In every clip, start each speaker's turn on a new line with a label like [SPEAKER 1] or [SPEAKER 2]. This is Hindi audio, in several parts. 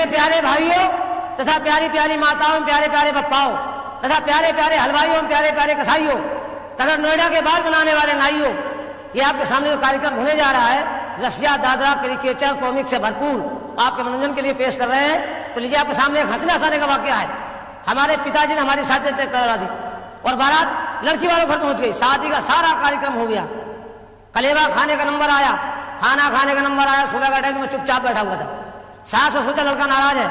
[SPEAKER 1] ऐसे प्यारे भाइयों तथा प्यारी प्यारी माताओं, प्यारे प्यारे बप्पाओं तथा प्यारे प्यारे हलवाइयों, प्यारे प्यारे कसाईयों तथा नोएडा के बाल बनाने वाले नाइयों, ये आपके सामने जो कार्यक्रम होने जा रहा है रसिया, दादरा, क्रिकेचर, कॉमिक से भरपूर आपके मनोरंजन के लिए पेश कर रहे हैं। तो लीजिए आपके सामने एक हंसने हंसाने का वाकया है। हमारे पिताजी ने हमारी शादी तय करा दी और बारात लड़की वालों घर पहुंच गई। शादी का सारा कार्यक्रम हो गया, कलेवा खाने का नंबर आया, खाना खाने का नंबर आया। सुबह का टाइम में चुपचाप बैठा हुआ था। सास ने सोचा लड़का नाराज है,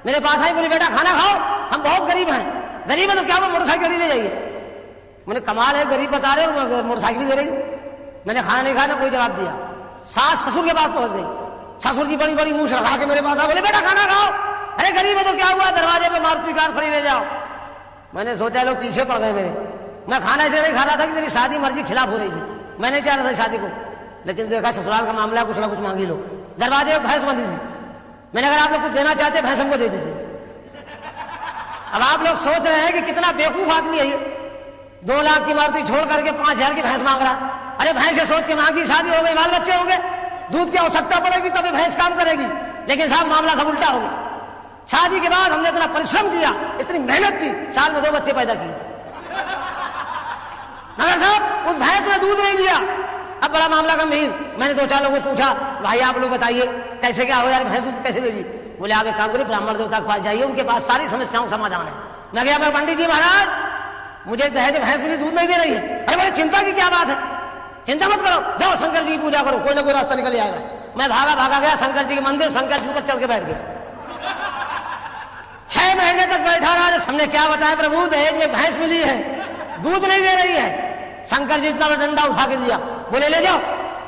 [SPEAKER 1] मेरे पास आई, बोली बेटा खाना खाओ, हम बहुत गरीब हैं। गरीब है तो क्या, वो मोटरसाइकिल ले जाइए। मैंने कमाल है, गरीब बता रहे हो, मोटरसाइकिल दे रही। मैंने खाना नहीं खाना, कोई जवाब दिया। सास ससुर के पास पहुंच गई। ससुर जी बड़ी बड़ी मूछ लगा के मेरे पास आ, बोले बेटा खाना खाओ। अरे गरीब है तो क्या हुआ, दरवाजे पे मारुति कार खड़ी ले जाओ। मैंने सोचा लोग पीछे पड़ गए मेरे। मैं खाना इसलिए नहीं खा रहा था कि मेरी शादी मर्जी खिलाफ हो रही थी, मैं नहीं चाह रहा था शादी को। लेकिन देखा ससुराल का मामला, कुछ ना कुछ मांगी लो। दरवाजे पर भैंस बंधी थी। मैंने अगर आप लोग कुछ देना चाहते भैंस हमको दे दीजिए। अब आप लोग सोच रहे हैं कि कितना बेवकूफ आदमी है ये, 2 लाख की मारुति छोड़ करके 5,000 की भैंस मांग रहा। अरे भैंस से सोच के मांगी, शादी हो गई, बाल बच्चे होंगे, दूध की आवश्यकता पड़ेगी तभी भैंस काम करेगी। लेकिन साहब मामला सब उल्टा हो गया। शादी के बाद हमने इतना परिश्रम किया, इतनी मेहनत की, साल में 2 बच्चे पैदा किए, मगर साहब उस भैंस ने दूध नहीं दिया। अब बड़ा मामला गंभीर। मैंने 2-4 लोगों से पूछा, भाई आप लोग बताइए कैसे क्या हो यार, भैंस दूध कैसे देगी। बोले आप एक काम करिए, ब्राह्मण देवता के पास जाइए, उनके पास सारी समस्याओं का समाधान है। मैं गया, पंडित जी महाराज मुझे दहेज भैंस मेरी दूध नहीं दे रही है। अरे बोले चिंता की क्या बात है, चिंता मत करो, जाओ शंकर जी की पूजा करो, कोई ना कोई रास्ता निकल आएगा। मैं भागा गया शंकर जी के मंदिर, शंकर जी ऊपर चल के बैठ गया। 6 महीने तक बैठा रहा। हमने क्या बताया प्रभु, दहेज में भैंस मिली है, दूध नहीं दे रही है। शंकर जी इतना बड़ा डंडा उठा के दिया, बोले ले जाओ,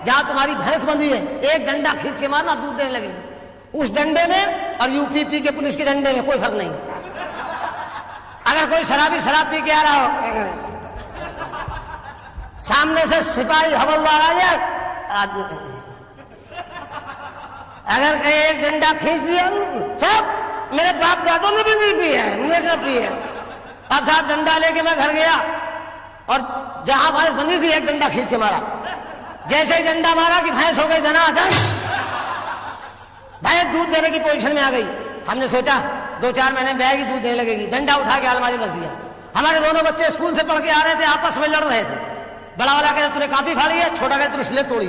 [SPEAKER 1] जहां तुम्हारी भैंस बंधी है एक डंडा खींच के मारना, दूध देने लगेगी। उस डंडे में और यूपीपी के पुलिस के डंडे में कोई फर्क नहीं। अगर कोई शराबी शराब पी के आ रहा हो, सामने से सिपाही हवलदार आ जाए, अगर कहीं एक डंडा खींच दिया, सब मेरे बाप दादों ने भी नहीं पी है, मैंने क्या पी है। अब साहब डंडा लेके मैं घर गया और जहां भैंस बंधी थी एक डंडा खींच के मारा। जैसे ही डंडा मारा कि भैंस हो गई धनाधन, भैंस दूध देने की पोजीशन में आ गई। हमने सोचा 2-4 महीने में आएगी, दूध देने लगेगी। डंडा उठा के अलमारी में रख दिया। हमारे दोनों बच्चे स्कूल से पढ़ के आ रहे थे, आपस में लड़ रहे थे। बड़ा वाला कहता तूने काफी फाड़ी है, छोटा कहता तूने स्लेट तोड़ी।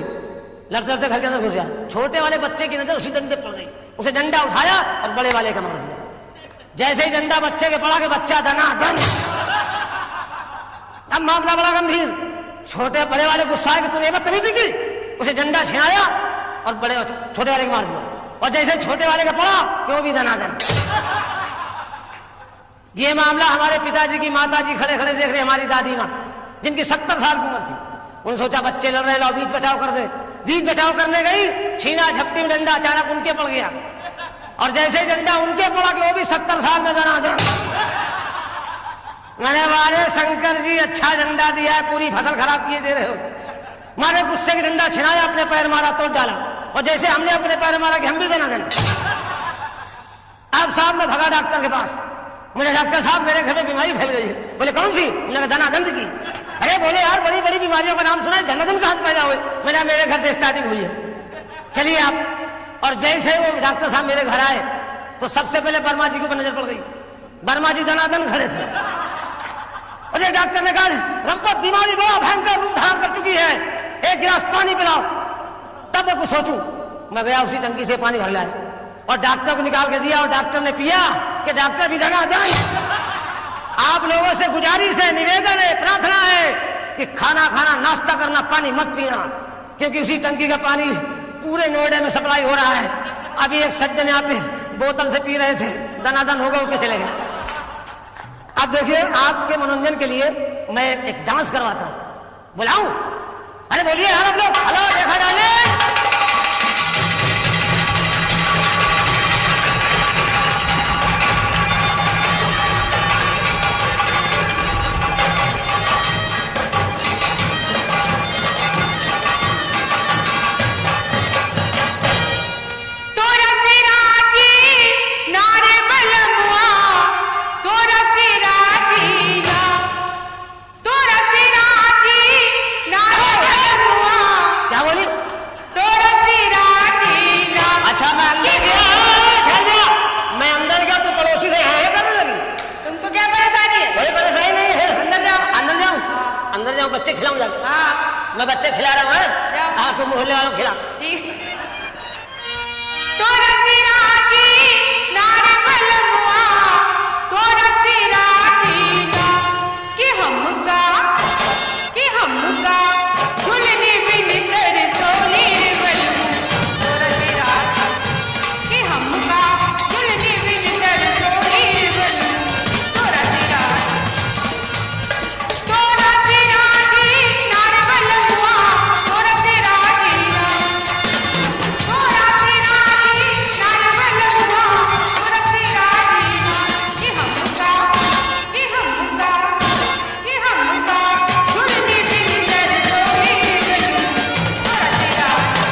[SPEAKER 1] लड़ते लड़ते घर के अंदर घुस गया। छोटे वाले बच्चे की नजर उसी डंडे पड़ गई, उसे डंडा उठाया और बड़े वाले का मार दिया। जैसे ही डंडा बच्चे के पड़ा के बच्चा धनाधन। अब मामला बड़ा गंभीर। बड़े वाले गुस्सा है कि तूने बदतमीजी की, उसे डंडा छिनाया और छोटे वाले को मार दिया। और जैसे छोटे वाले का पड़ा कि वो भी धनाधन। ये मामला हमारे पिताजी की माताजी खड़े खड़े देख रहे, हमारी दादी माँ जिनकी 70 साल की उम्र थी। उन्होंने सोचा बच्चे लड़ रहे, लो बीच बचाव कर दे। बीच बचाव करने गई, छीना झपटी में डंडा अचानक उनके पड़ गया। और जैसे ही डंडा उनके पड़ा कि वो भी 70 साल में धनाधन। मैंने मारे शंकर जी अच्छा डंडा दिया है, पूरी फसल खराब किए दे रहे हो। मारे गुस्से की डंडा छिनाया, अपने पैर मारा, तोड़ डाला। और जैसे हमने अपने पैर मारा कि हम भी धनाधन। अब साहब मैं भगा डॉक्टर के पास। मुझे डॉक्टर साहब मेरे घर में बीमारी फैल गई है। बोले कौन सी? मैंने धनाधन की। अरे बोले यार बड़ी बड़ी बीमारियों का नाम सुना है, धनाधन कहां से पैदा हुए? मैंने मेरे घर से स्टार्टिंग हुई है, चलिए आप। और जैसे वो डॉक्टर साहब मेरे घर आए तो सबसे पहले वर्मा जी के ऊपर नजर पड़ गई। वर्मा जी धनाधन खड़े थे। अरे डॉक्टर ने कहा रंपत बीमारी बड़ा भयंकर रूप धारण कर चुकी है, एक गिलास पानी पिलाओ। तब मैं कुछ सोचूं, मैं गया उसी टंकी से पानी भर लाया और डॉक्टर को निकाल के दिया और डॉक्टर ने पिया कि डॉक्टर भी धनाधन। आप लोगों से गुजारिश है, निवेदन है, प्रार्थना है कि खाना खाना, नाश्ता करना, पानी मत पीना, क्योंकि उसी टंकी का पानी पूरे नोएडा में सप्लाई हो रहा है। अभी एक सज्जन यहाँ पे बोतल से पी रहे थे, धनाधन हो गए, उठ के चले गए। अब देखिए आपके मनोरंजन के लिए मैं एक डांस करवाता हूं, बुलाऊं? अरे बोलिए यार आप लोग, हेलो देखा डाले। खिलाऊं जाके?
[SPEAKER 2] हाँ
[SPEAKER 1] मैं बच्चे खिला रहा हूँ।
[SPEAKER 2] जाओ।
[SPEAKER 1] हाँ तुम मोहल्ले वालों को खिला।
[SPEAKER 2] ठीक। तोरा सिराजी नारे बलमुआ, तोरा सिराजी ना कि हमका झुलने बिन कर सोली बलमु, तोरा सिराजी कि हमका झुलने बिन कर सोली बलमु, तोरा सिराजी नारे बलमुआ, तोरा सिराजी ना, तोरा सिराजी नारे बलमुआ, तोरा सिराजी ना कि हमका झुलने बिन कर सोली बलमु, तोरा सिराजी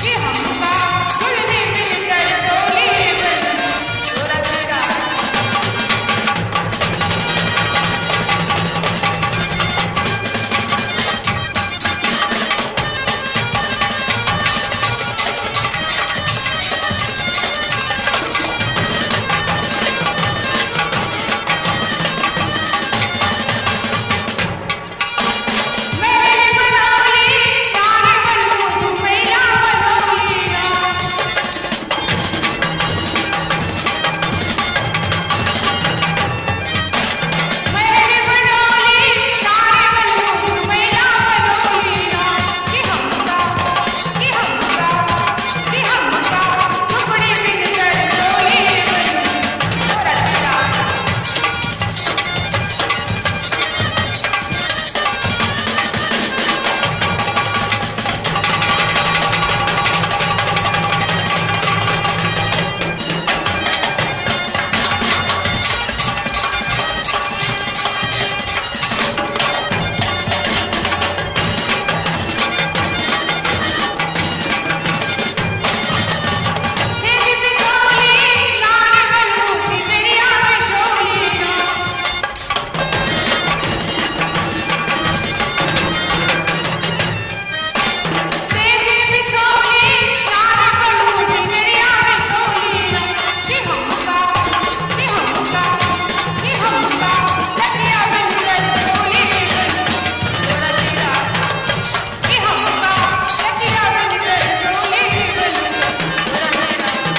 [SPEAKER 2] कि हमका झुलने बिन कर सोली बलमु, तोरा सिराजी। मेरे बनौली तारे बलमु मैया बनौली ना, मेरे बनौली तारे बलमु मैया बनौली ना कि हमका टुकड़े बिन कर डोली बलमु, तोरा सिराजी। तेरी बिछोली नारे बलमु सिमरिया बिछोली ना, तेरी बिछोली नारे बलमु सिमरिया बिछोली ना कि हमका लगिया बिन कर सोली बलमु, तोरा सिराजी कि हमका लगिया बिन कर सोली बलमु, तोरा सिराजी।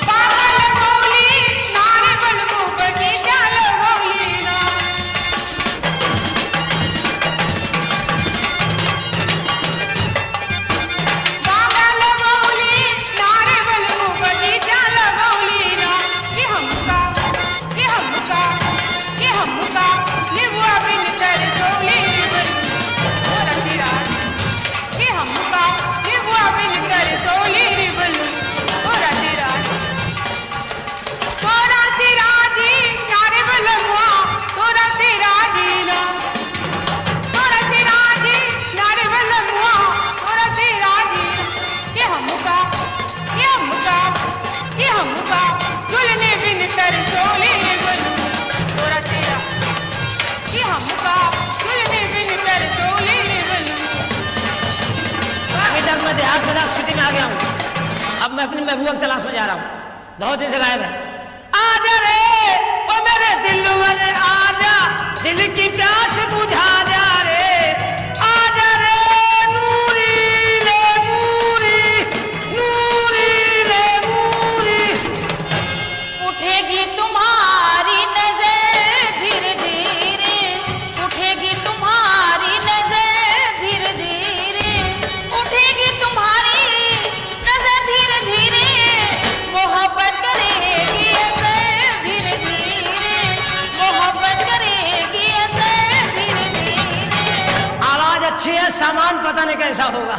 [SPEAKER 2] पागल मौली नारे बलमु बगीचा लगौली ना, पागल मौली नारे बलमु बगीचा लगौली ना कि हमका निबुआ बिन कर सोली बलमु, तोरा सिराजी कि हमका निबुआ बिन कर सोली बलमु, तोरा सिराजी। तोरा सिराजी नारे बलमुआ, तोरा सिराजी ना, तोरा सिराजी नारे बलमुआ, तोरा सिराजी कि हमका झुलने बिन कर सोली बलमु, तोरा सिराजी कि हमका झुलने बिन कर सोली बलमु।
[SPEAKER 1] अभी तक मैं देहात में सिटी में आ गया हूँ। अब मैं अपनी महबूबा की तलाश में जा रहा हूँ। बहुत दिन से गायब है। आजा रे ओ मेरे दिल वाले आजा, दिल की प्यास बुझा जा रे। आजा रे नूरी ले नूरी, नूरी ले नूरी।
[SPEAKER 2] उठेगी तुम्हारी नजर धीरे धीरे, उठेगी तुम्हारी नजर धीरे धीरे, उठेगी तुम्हारी नजर धीरे धीरे, मोहब्बत करेगी असर धीरे धीरे, मोहब्बत करेगी असर धीरे धीरे।
[SPEAKER 1] आवाज अच्छी है, सामान पता नहीं कैसा होगा।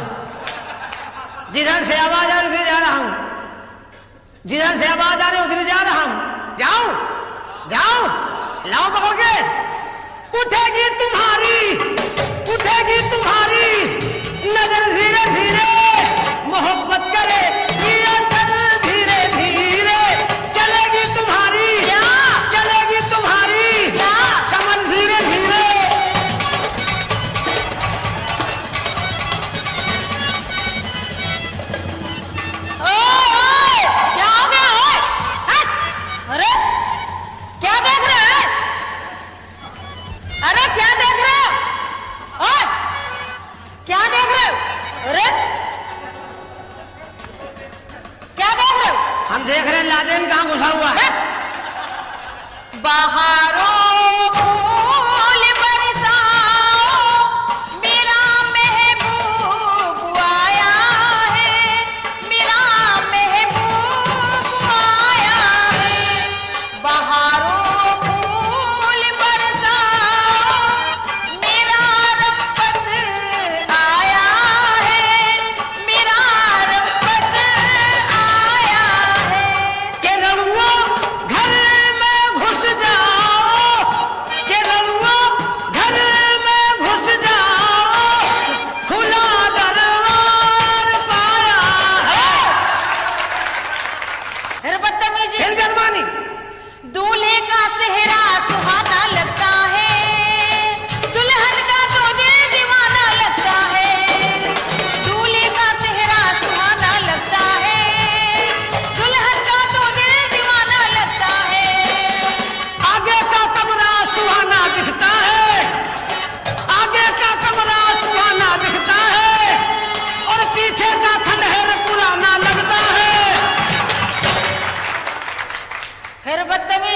[SPEAKER 1] जिधर से आवाज आ रही उधर जा रहा हूँ, जिधर से आवाज आ रही उधर जा रहा हूँ। जाओ जाओ लाओ पकड़ के। उठेगी तुम्हारी नजर धीरे धीरे, मोहब्बत करे असर धीरे धीरे। चलेगी तुम्हारी कमर धीरे धीरे,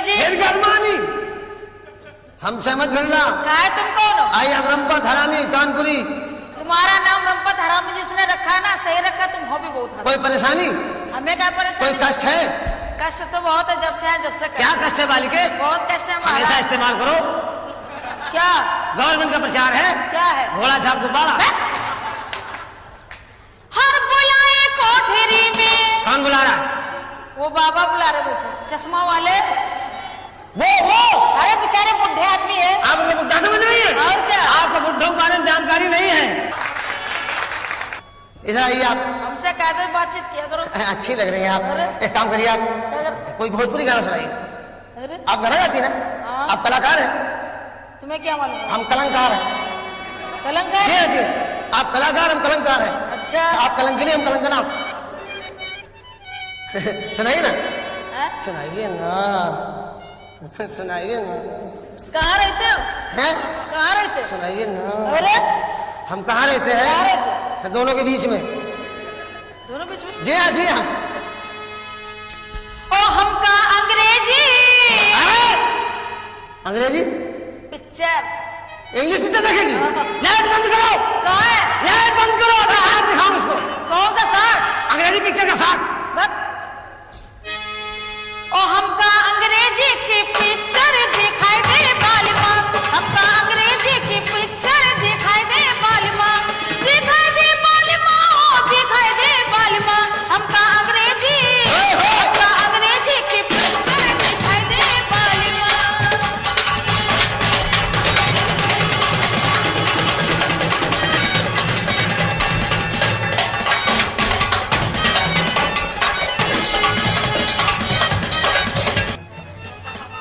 [SPEAKER 2] जी
[SPEAKER 3] फिर गरमानी हमसे मत मिलना।
[SPEAKER 2] क्या है, तुम कौन हो?
[SPEAKER 3] आई हम रंपत हरामी कानपुरी।
[SPEAKER 2] तुम्हारा नाम रंपत हरामी जिसने रखा है ना, सही रखा, तुम हो भी बहुत हरामी।
[SPEAKER 3] कोई परेशानी,
[SPEAKER 2] हमें क्या
[SPEAKER 3] कोई
[SPEAKER 2] परेशानी?
[SPEAKER 3] कष्ट है?
[SPEAKER 2] कष्ट तो बहुत है, जब से है, जब से
[SPEAKER 1] क्या कष्ट है बालिके?
[SPEAKER 2] बहुत कष्ट है
[SPEAKER 1] हमेशा
[SPEAKER 2] महाराज।
[SPEAKER 1] इस्तेमाल करो।
[SPEAKER 2] क्या
[SPEAKER 1] गवर्नमेंट का प्रचार है,
[SPEAKER 2] क्या है?
[SPEAKER 1] घोड़ा छाप गुब्बारा।
[SPEAKER 2] हर बुलाए कोठरी में।
[SPEAKER 1] कौन बुला रहा है?
[SPEAKER 2] वो बाबा बुला रहे बैठे चश्मा वाले।
[SPEAKER 1] वो
[SPEAKER 2] अरे बेचारे बुढ़े आदमी है।
[SPEAKER 1] आप उनको बुढ़ा समझ रही है?
[SPEAKER 2] और क्या?
[SPEAKER 1] आपको बुढ़ों के बारे में जानकारी नहीं है।
[SPEAKER 3] इधर आइए आप।
[SPEAKER 2] हमसे कायदे बातचीत किया करो।
[SPEAKER 3] अच्छी लग रही है आप। एक काम करिए, आप
[SPEAKER 2] क्या कर-
[SPEAKER 3] कोई भोजपुरी गाना सुनाइए।
[SPEAKER 2] अरे
[SPEAKER 3] आप गाना गाती है ना?
[SPEAKER 2] हाँ।
[SPEAKER 3] आप कलाकार हैं,
[SPEAKER 2] तुम्हें क्या मालूम है?
[SPEAKER 3] हम कलंकार हैं।
[SPEAKER 2] कलंक
[SPEAKER 3] ये
[SPEAKER 2] है?
[SPEAKER 3] है जी, आप कलाकार, हम कलंकार हैं।
[SPEAKER 2] अच्छा
[SPEAKER 3] आप कलंकनी, हम कलंकना। सुनाइए ना,
[SPEAKER 2] है?
[SPEAKER 3] सुनाइए ना, सुनाइए ना।
[SPEAKER 2] कहाँ रहते हो?
[SPEAKER 3] हैं?
[SPEAKER 2] कहाँ रहते हो?
[SPEAKER 3] सुनाइए ना।
[SPEAKER 2] अरे
[SPEAKER 3] हम कहाँ रहते
[SPEAKER 2] कहाँ
[SPEAKER 3] हैं?
[SPEAKER 2] रहते?
[SPEAKER 3] दोनों के बीच में।
[SPEAKER 2] दोनों बीच में?
[SPEAKER 3] जी हाँ, जी हाँ।
[SPEAKER 2] ओ हमका अंग्रेजी
[SPEAKER 3] अंग्रेजी
[SPEAKER 2] पिक्चर।
[SPEAKER 3] इंग्लिश पिक्चर देखेगी? लाइट बंद करो,
[SPEAKER 2] कहाँ है?
[SPEAKER 3] लाइट बंद करो। अभी साथ दिखाओ उसको,
[SPEAKER 2] कौन सा साथ?
[SPEAKER 3] अंग्रेजी पिक्चर का साथ।
[SPEAKER 2] बस। ओ हमका अंग्रेजी की पिक्चर दिखाई दे बालिमा। हमका अंग्रेजी की पिक्चर दिखाई दे बालिमा। दिखाई दे बालिमा, ओ दिखाई दे बालिमा। हमका अंग्रेजी, हमका अंग्रेजी की पिक्चर दिखाई दे बालिमा।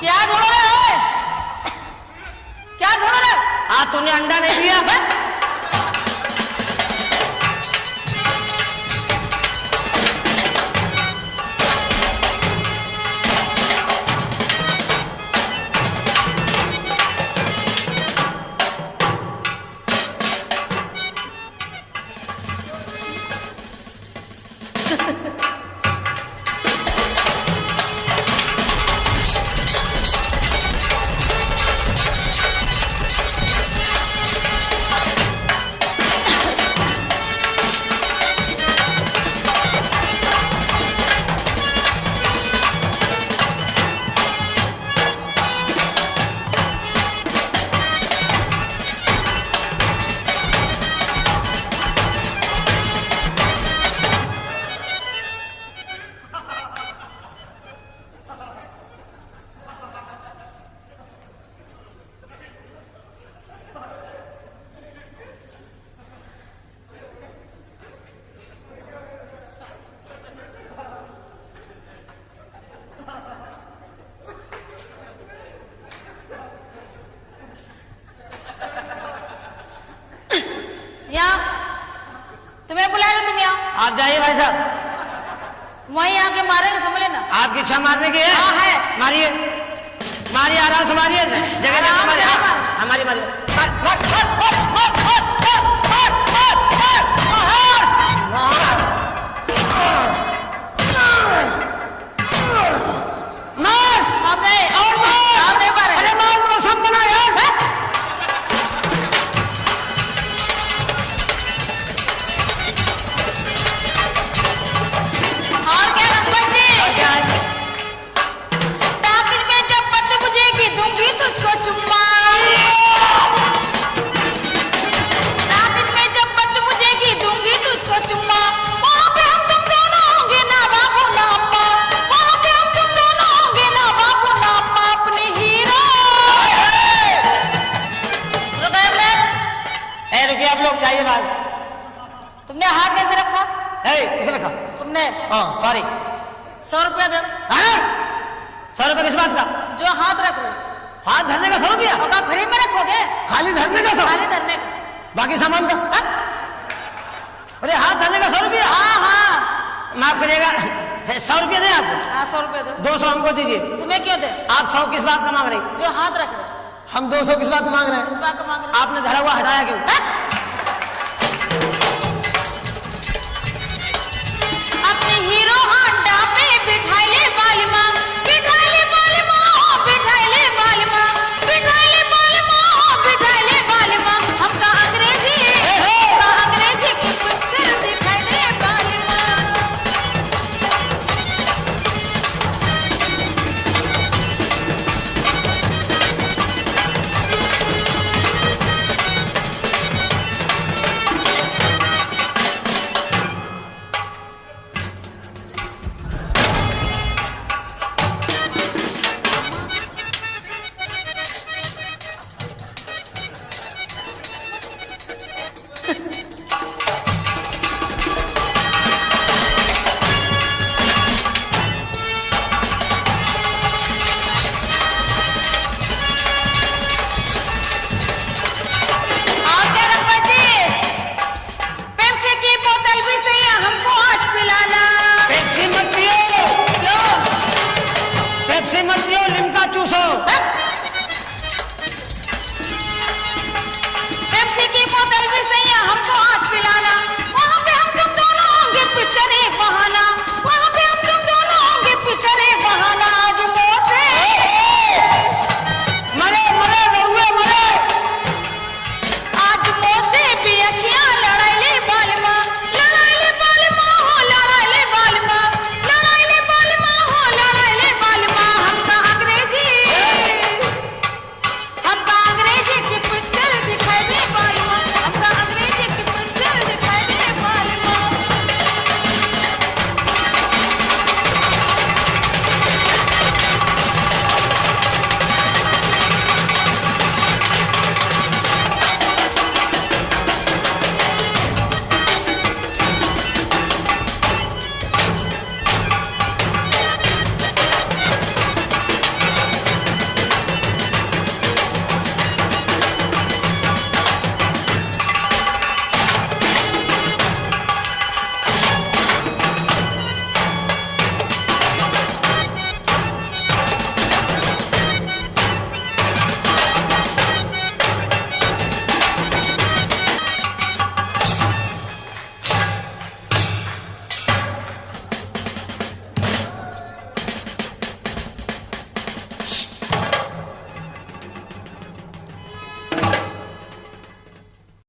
[SPEAKER 2] क्या ढूंढ रहे हो? क्या ढूंढ रहे हो?
[SPEAKER 1] आज तुमने अंडा नहीं दिया।
[SPEAKER 2] यहाँ तुम्हें बुला रहे, तुम यहाँ
[SPEAKER 1] आप जाइए भाई साहब,
[SPEAKER 2] वहीं आके मारेंगे, समझ लेना।
[SPEAKER 1] आपकी इच्छा मारने की है?
[SPEAKER 2] हाँ है।
[SPEAKER 1] मारिए, मारिए, आराम से मारिए, जगह जगह
[SPEAKER 2] आराम
[SPEAKER 1] मारिए।
[SPEAKER 2] से
[SPEAKER 1] हाँ,
[SPEAKER 2] मारो।
[SPEAKER 1] हमारी मारिए। मार,
[SPEAKER 2] आप नहीं,
[SPEAKER 1] और मार।
[SPEAKER 2] आप नहीं मारेंगे।
[SPEAKER 1] अरे मार, मौसम बना यार।
[SPEAKER 2] और क्या रंपत जी?
[SPEAKER 1] क्या है?
[SPEAKER 2] टाकिज में जब बत्ती बुझेगी दूंगी तुझको चुम्मा। टाकिज में जब बत्ती बुझेगी दूंगी तुझको चुम्मा। वहाँ पे हम तुम दोनों होंगे ना बाबू ना अम्मा। वहाँ पे हम तुम दोनों होंगे ना बाबू ना अम्मा। अपने हीरो। रुको एक मिनट।
[SPEAKER 1] ए, रुकिए आप लोग, जाइए बाहर।
[SPEAKER 2] तुमने हाथ कैसे रखा?
[SPEAKER 1] ए, किसे रखा?
[SPEAKER 2] तुमने
[SPEAKER 1] हाँ, सॉरी।
[SPEAKER 2] 100 रुपया दे।
[SPEAKER 1] हाँ? 100 रुपये किस बात का?
[SPEAKER 2] जो हाथ रख रहे हो,
[SPEAKER 1] हाथ धरने का 100 रुपया?
[SPEAKER 2] और क्या फ्री में रखोगे?
[SPEAKER 1] खाली धरने का 100?
[SPEAKER 2] खाली धरने का।
[SPEAKER 1] बाकी सामान का? हाँ? अरे हाथ धरने का 100 रुपया?
[SPEAKER 2] हाँ हाँ
[SPEAKER 1] माफ करिएगा, 100 रुपया दें आपको?
[SPEAKER 2] हाँ, 100 रुपया दो।
[SPEAKER 1] 200 हमको दीजिए।
[SPEAKER 2] तुम्हें क्यों दे?
[SPEAKER 1] आप 100 किस बात का मांग रही?
[SPEAKER 2] जो हाथ रख रहे हो,
[SPEAKER 3] हम 200 किस बात मांग रहे हैं?
[SPEAKER 2] इस बात का मांग रहे हो।
[SPEAKER 1] आपने धरा हुआ हटाया क्यों?
[SPEAKER 2] अपने हीरो हांडा पे बिठाई ले बालिमा। बिठाई ले बालिमा, ओ
[SPEAKER 3] है